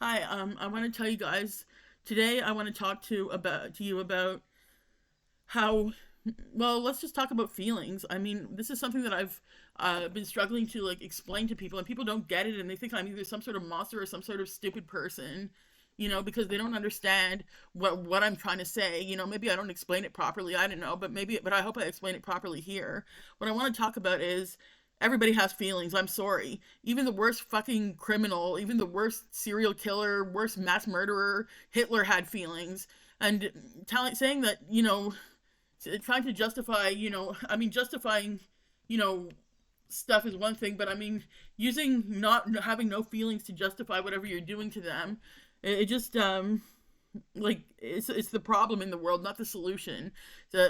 Hi, I want to tell you guys today. I want to talk to you about how. Well, let's just talk about feelings. I mean, this is something that I've been struggling to like explain to people, and people don't get it, and they think I'm either some sort of monster or some sort of stupid person, because they don't understand what I'm trying to say. Maybe I don't explain it properly. I don't know, but I hope I explain it properly here. What I want to talk about is everybody has feelings. I'm sorry. Even the worst fucking criminal, even the worst serial killer, worst mass murderer, Hitler had feelings. And saying that, trying to justify, justifying, you know, stuff is one thing, but I mean, using not having no feelings to justify whatever you're doing to them, it just like it's the problem in the world, not the solution.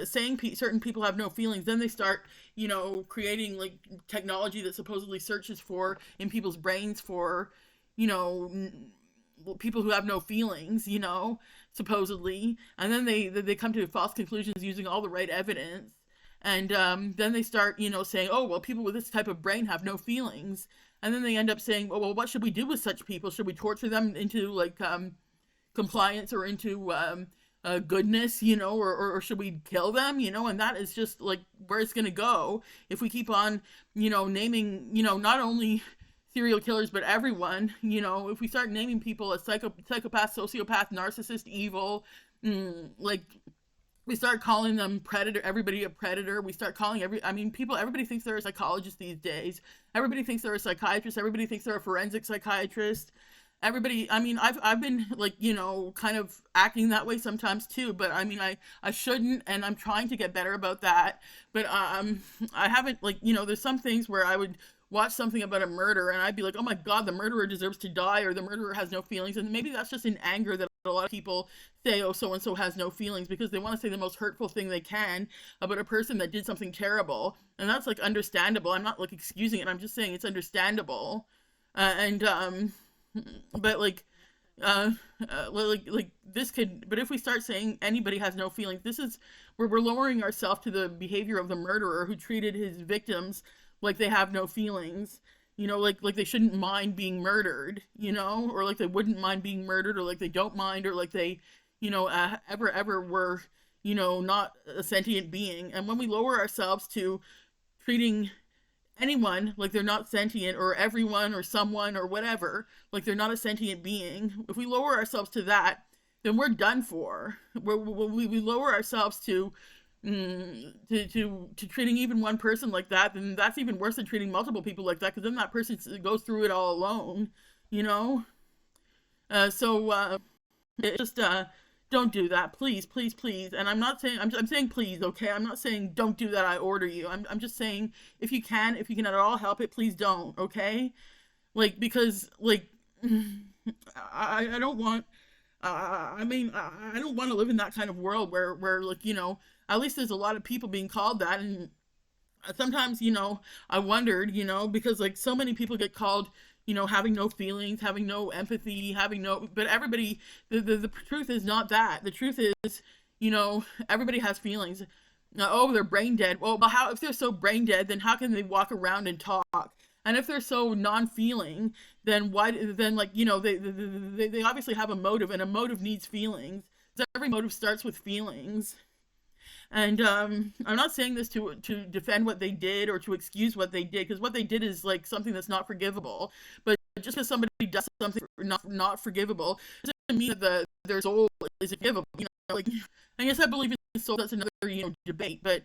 Saying certain people have no feelings, then they start, creating like technology that supposedly searches for in people's brains for, you know, people who have no feelings, supposedly, and then they come to false conclusions using all the right evidence, and then they start, saying, oh well, people with this type of brain have no feelings, and then they end up saying, oh well, what should we do with such people? Should we torture them into like compliance or into goodness, or should we kill them, and that is just like where it's going to go if we keep on, naming, not only serial killers but everyone, if we start naming people as psychopath, sociopath, narcissist, evil, like we start calling them predator, everybody a predator. We start calling everybody thinks they're a psychologist these days. Everybody thinks they're a psychiatrist. Everybody thinks they're a forensic psychiatrist. Everybody, I mean, I've been like, kind of acting that way sometimes too, but I mean, I shouldn't, and I'm trying to get better about that. But I haven't, like, there's some things where I would watch something about a murder and I'd be like, oh my god, the murderer deserves to die, or the murderer has no feelings. And maybe that's just in anger that a lot of people say, oh, so and so has no feelings, because they want to say the most hurtful thing they can about a person that did something terrible. And that's like understandable. I'm not like excusing it, I'm just saying it's understandable. And but uh, like this could, but if we start saying anybody has no feelings, this is where we're lowering ourselves to the behavior of the murderer who treated his victims like they have no feelings, like they shouldn't mind being murdered, or like they wouldn't mind being murdered, or like they don't mind, or like they, ever were, not a sentient being. And when we lower ourselves to treating anyone like they're not sentient, or everyone or someone or whatever like they're not a sentient being, if we lower ourselves to that, then we're done for. We lower ourselves to to treating even one person like that, then that's even worse than treating multiple people like that, because then that person goes through it all alone, you know so it just don't do that, please, please, please. And I'm not saying, I'm saying please, okay? I'm not saying don't do that, I order you. I'm just saying, if you can at all help it, please don't, okay? Like, because like I don't want, I don't want to live in that kind of world where like, at least there's a lot of people being called that. And sometimes, I wondered, because like so many people get called, having no feelings, having no empathy, having no, but everybody, the truth is not that. The truth is, everybody has feelings. Oh, they're brain dead. Well, how, if they're so brain dead, then how can they walk around and talk? And if they're so non-feeling, then why? Then like, they obviously have a motive, and a motive needs feelings. So every motive starts with feelings. And I'm not saying this to defend what they did or to excuse what they did, because what they did is like something that's not forgivable. But just because somebody does something not forgivable doesn't mean that their soul is forgivable. Like, I guess I believe in soul. That's another debate. But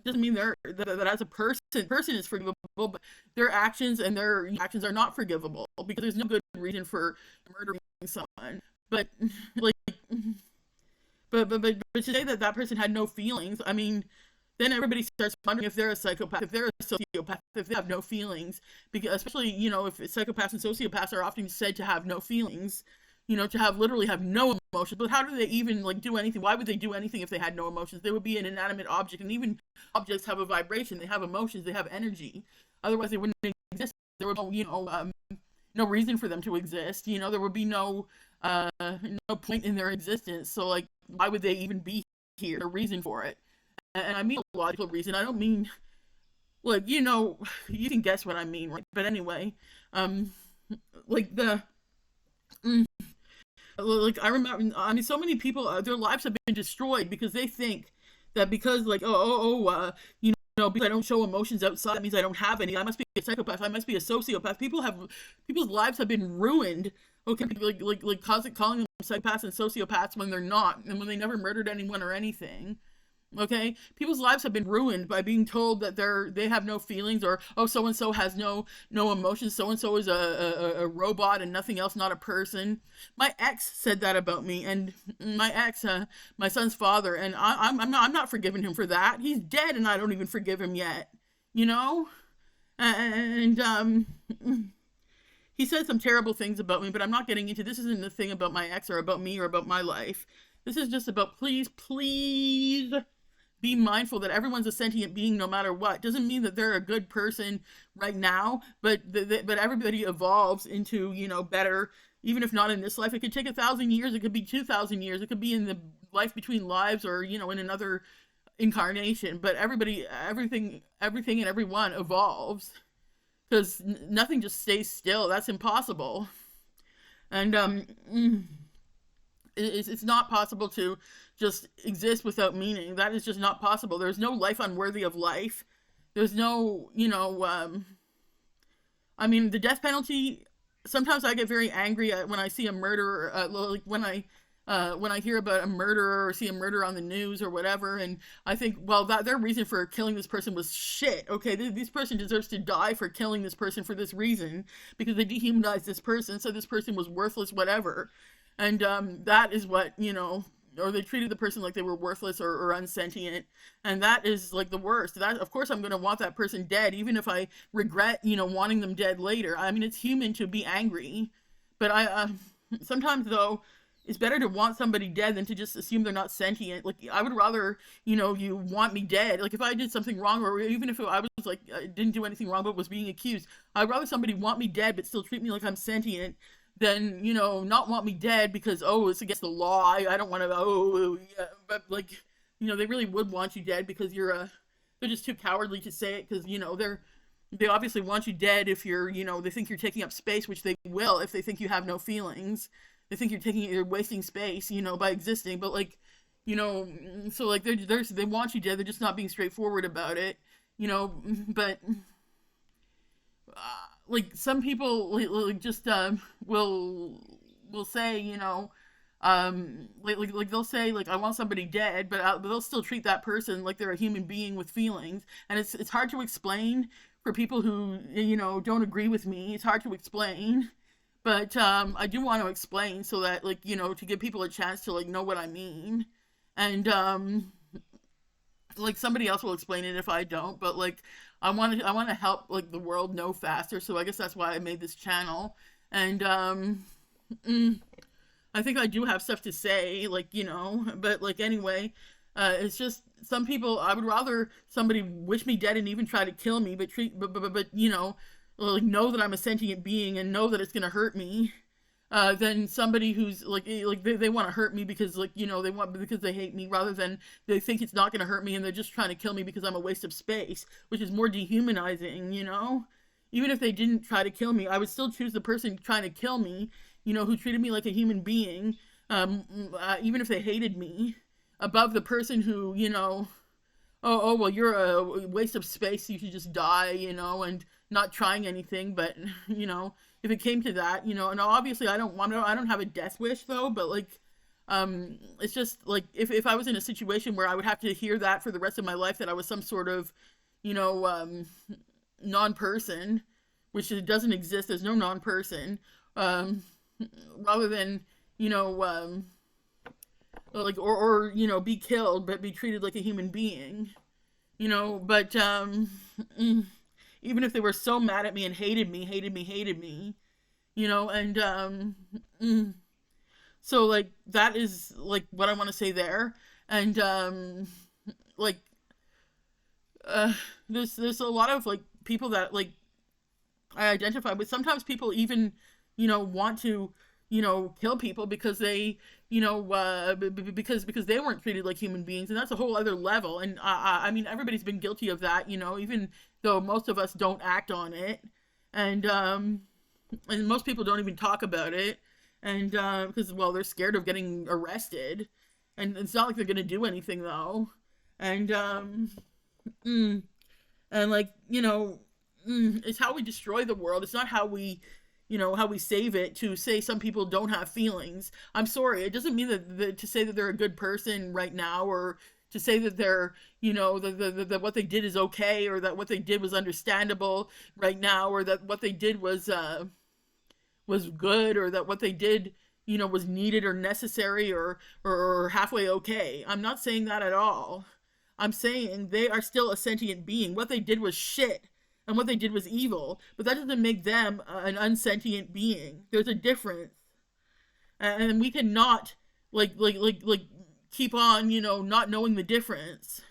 doesn't mean that as a person is forgivable, but their actions are not forgivable, because there's no good reason for murdering someone. But like, but to say that that person had no feelings, I mean, then everybody starts wondering if they're a psychopath, if they're a sociopath, if they have no feelings. Because especially, if psychopaths and sociopaths are often said to have no feelings, to have literally have no emotions. But how do they even like do anything? Why would they do anything if they had no emotions? They would be an inanimate object, and even objects have a vibration. They have emotions. They have energy. Otherwise, they wouldn't exist. There would be no reason for them to exist. There would be no point in their existence. So like, why would they even be here? A reason for it. And I mean a logical reason. I don't mean like, you can guess what I mean, right? But anyway, like Like I remember, I mean, so many people, their lives have been destroyed because they think that because like you know, because I don't show emotions outside, that means I don't have any. I must be a psychopath. I must be a sociopath. People's lives have been ruined. Okay, calling them psychopaths and sociopaths when they're not, and when they never murdered anyone or anything. Okay, people's lives have been ruined by being told that they have no feelings, or oh, so and so has no emotions, so and so is a robot and nothing else, not a person. My ex said that about me, and my ex, my son's father, and I'm not forgiving him for that. He's dead, and I don't even forgive him yet. You know, and he said some terrible things about me, but I'm not getting into this. Isn't the thing about my ex or about me or about my life. This is just about please be mindful that everyone's a sentient being no matter what. Doesn't mean that they're a good person right now, but but everybody evolves into, you know, better. Even if not in this life, it could take 1,000 years. It could be 2,000 years. It could be in the life between lives, or you know, in another incarnation. But everything, and everyone evolves because nothing just stays still. That's impossible. And it's not possible to just exist without meaning. That is just not possible. There's no life unworthy of life. There's no, you know, I mean, the death penalty. Sometimes I get very angry when I see a murderer, like when I hear about a murderer or see a murder on the news or whatever, and I think, well, that their reason for killing this person was shit. Okay, this person deserves to die for killing this person for this reason, because they dehumanized this person, so this person was worthless, whatever. And that is what, you know, or they treated the person like they were worthless or unsentient, and that is like the worst. That, of course, I'm going to want that person dead, even if I regret, you know, wanting them dead later. I mean, it's human to be angry, but I sometimes though, it's better to want somebody dead than to just assume they're not sentient. Like, I would rather, you know, you want me dead. Like, if I did something wrong, or even if I was like, I didn't do anything wrong but was being accused, I'd rather somebody want me dead but still treat me like I'm sentient than, you know, not want me dead because, oh, it's against the law. I don't want to, oh, yeah. But, like, you know, they really would want you dead because they're just too cowardly to say it, because, you know, they obviously want you dead if you're, you know, they think you're taking up space, which they will if they think you have no feelings. They think you're wasting space, you know, by existing. But, like, you know, so like they want you dead. They're just not being straightforward about it, you know. But like some people like just will say, you know, like they'll say like, I want somebody dead, but they'll still treat that person like they're a human being with feelings, and it's hard to explain for people who, you know, don't agree with me. It's hard to explain. But I do want to explain so that, like, you know, to give people a chance to, like, know what I mean. And like, somebody else will explain it if I don't, but like, I want to help, like, the world know faster. So I guess that's why I made this channel. And I think I do have stuff to say, like, you know, but like, anyway, it's just some people, I would rather somebody wish me dead and even try to kill me, but you know, like, know that I'm a sentient being and know that it's gonna hurt me, than somebody who's like they want to hurt me because, like, you know, because they hate me, rather than they think it's not gonna hurt me and they're just trying to kill me because I'm a waste of space, which is more dehumanizing, you know. Even if they didn't try to kill me, I would still choose the person trying to kill me, you know, who treated me like a human being, even if they hated me, above the person who, you know, oh, well, you're a waste of space, you should just die, you know, and not trying anything. But, you know, if it came to that, you know, and obviously I don't have a death wish though, but like, it's just like, if I was in a situation where I would have to hear that for the rest of my life, that I was some sort of, you know, non-person, which it doesn't exist, there's no non-person, rather than, you know, like, or you know, be killed but be treated like a human being, you know. But even if they were so mad at me and hated me, you know. And so like, that is like what I want to say there. And like, there's a lot of like people that like I identify with. Sometimes people even, you know, want to, you know, kill people because they, you know, because they weren't treated like human beings, and that's a whole other level. And I mean, everybody's been guilty of that, you know, even though most of us don't act on it, and most people don't even talk about it. and because well, they're scared of getting arrested, and it's not like they're gonna do anything though, and mm, and like it's how we destroy the world. It's not how we how we save it. To say some people don't have feelings, I'm sorry, it doesn't mean that to say that they're a good person right now, or to say that they're that what they did is okay, or that what they did was understandable right now, or that what they did was good, or that what they did was needed or necessary, or halfway okay. I'm not saying that at all. I'm saying they are still a sentient being. What they did was shit, and what they did was evil, but that doesn't make them an unsentient being. There's a difference, and we cannot like keep on not knowing the difference.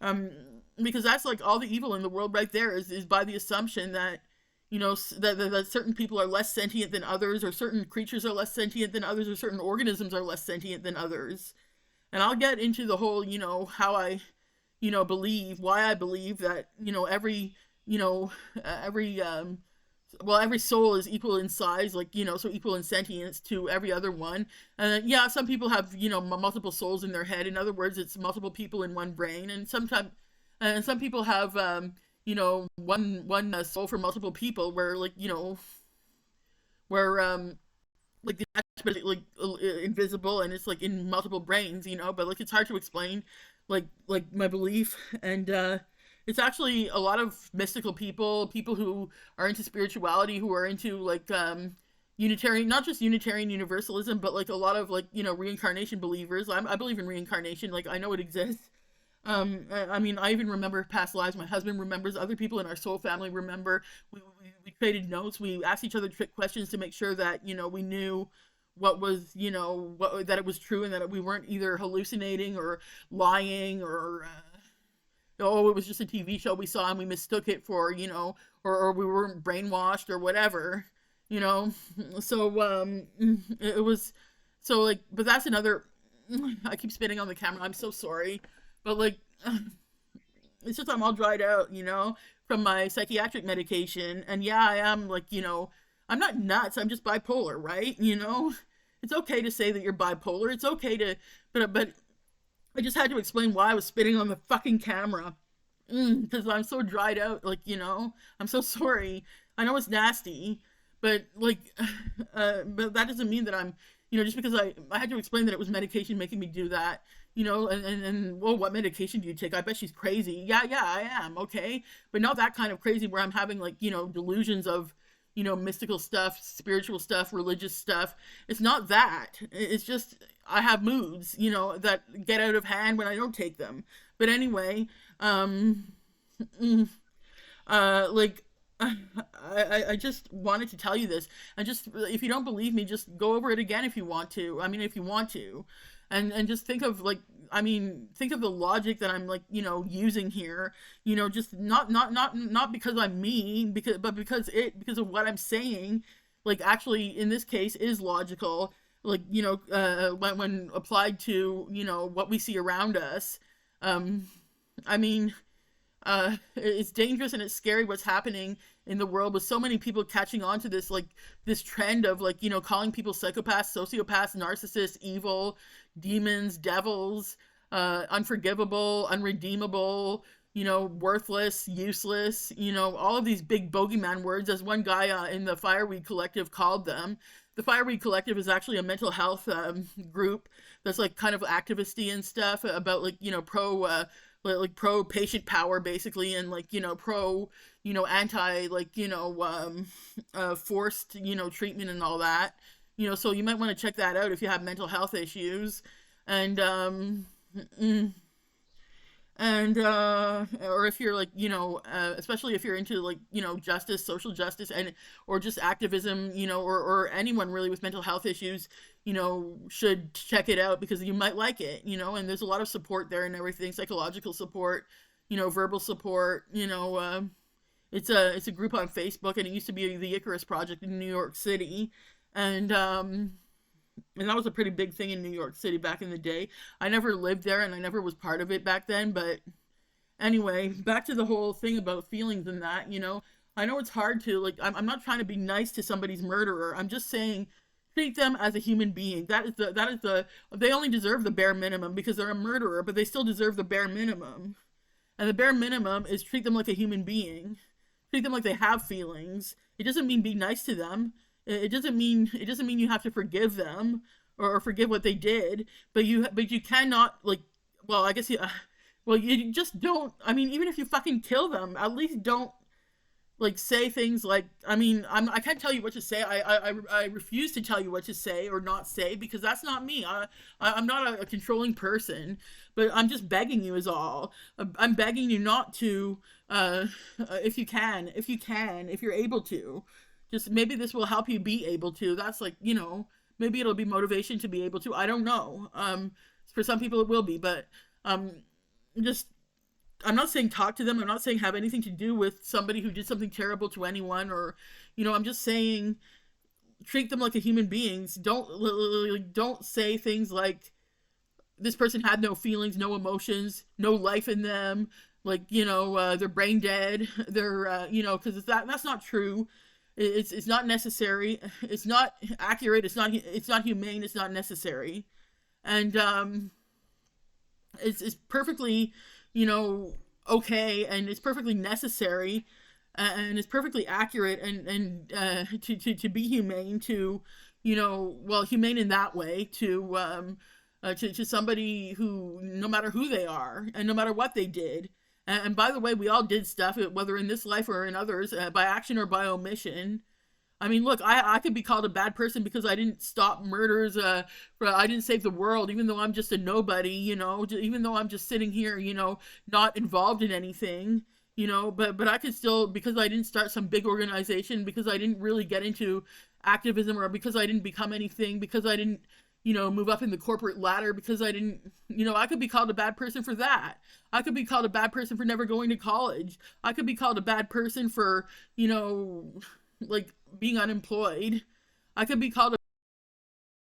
Um, because that's like all the evil in the world right there is by the assumption that that certain people are less sentient than others, or certain creatures are less sentient than others, or certain organisms are less sentient than others. And I'll get into the whole how I believe, why I believe that every every well, every soul is equal in size, like so equal in sentience to every other one. And yeah, some people have multiple souls in their head. In other words, it's multiple people in one brain. And sometimes and some people have one soul for multiple people, where like where like the attachment is, like invisible, and it's like in multiple brains, but like it's hard to explain like my belief. And it's actually a lot of mystical people who are into spirituality, who are into like Unitarian, not just Unitarian Universalism, but like a lot of like reincarnation believers. I believe in reincarnation. Like, I know it exists. I mean, I even remember past lives. My husband remembers. Other people in our soul family remember. We traded notes. We asked each other trick questions to make sure that we knew what was that it was true, and that we weren't either hallucinating or lying, or oh, it was just a TV show we saw and we mistook it for or we weren't brainwashed or whatever. So it was so like, but that's another. I keep spitting on the camera. I'm so sorry. But like, it's just I'm all dried out, from my psychiatric medication. And yeah, I am like, I'm not nuts. I'm just bipolar, right? It's okay to say that you're bipolar. It's okay to, but I just had to explain why I was spitting on the fucking camera. Because I'm so dried out. Like, I'm so sorry. I know it's nasty, but like, but that doesn't mean that I'm, just because I had to explain that it was medication making me do that. And well, what medication do you take? I bet she's crazy. Yeah, I am, okay? But not that kind of crazy where I'm having like, delusions of, mystical stuff, spiritual stuff, religious stuff. It's not that. It's just I have moods, that get out of hand when I don't take them. But anyway, like I just wanted to tell you this. And just, if you don't believe me, just go over it again if you want to. I mean, if you want to. And just think of like, I mean, think of the logic that I'm like, using here, just not because I'm me, but because of what I'm saying, like actually in this case is logical, like, when applied to, what we see around us. I mean, it's dangerous and it's scary what's happening in the world, with so many people catching on to this, like this trend of like, calling people psychopaths, sociopaths, narcissists, evil, demons, devils, unforgivable, unredeemable, worthless, useless, all of these big bogeyman words, as one guy in the Fireweed Collective called them. The Fireweed Collective is actually a mental health group that's like kind of activisty and stuff about like, pro patient power basically, and like, pro, anti, like, forced, treatment and all that. So you might want to check that out if you have mental health issues. And or if you're like, especially if you're into like, justice, social justice, and or just activism, or anyone really with mental health issues, should check it out, because you might like it, and there's a lot of support there and everything, psychological support, verbal support, it's a group on Facebook, and it used to be the Icarus Project in New York City. And that was a pretty big thing in New York City back in the day. I never lived there and I never was part of it back then, but anyway, back to the whole thing about feelings and that, I know it's hard to, like, I'm not trying to be nice to somebody's murderer. I'm just saying, treat them as a human being. They only deserve the bare minimum because they're a murderer, but they still deserve the bare minimum. And the bare minimum is treat them like a human being. Treat them like they have feelings. It doesn't mean be nice to them. It doesn't mean you have to forgive them or forgive what they did, but you cannot, like, well, I guess you well, you just don't. I mean, even if you fucking kill them, at least don't, like, say things like, I mean, I can't tell you what to say. I refuse to tell you what to say or not say because that's not me. I'm not a controlling person, but I'm just begging you is all. I'm begging you not to, if you're able to, just maybe this will help you be able to. That's like, maybe it'll be motivation to be able to. I don't know. For some people it will be, but um, just I'm not saying talk to them. I'm not saying have anything to do with somebody who did something terrible to anyone, or, I'm just saying treat them like a human beings. Don't say things like this person had no feelings, no emotions, no life in them. Like, they're brain dead. They're, because that's not true. It's not necessary. It's not accurate. It's not humane. It's not necessary. And it's perfectly, okay, and it's perfectly necessary, and it's perfectly accurate, and to be humane to, well, humane in that way to somebody who, no matter who they are and no matter what they did. And by the way, we all did stuff, whether in this life or in others, by action or by omission. I mean, look, I could be called a bad person because I didn't stop murders, I didn't save the world, even though I'm just a nobody, even though I'm just sitting here, not involved in anything, but I could still, because I didn't start some big organization, because I didn't really get into activism, or because I didn't become anything, because I didn't, move up in the corporate ladder, because I didn't, I could be called a bad person for that. I could be called a bad person for never going to college. I could be called a bad person for, like, being unemployed. I could be called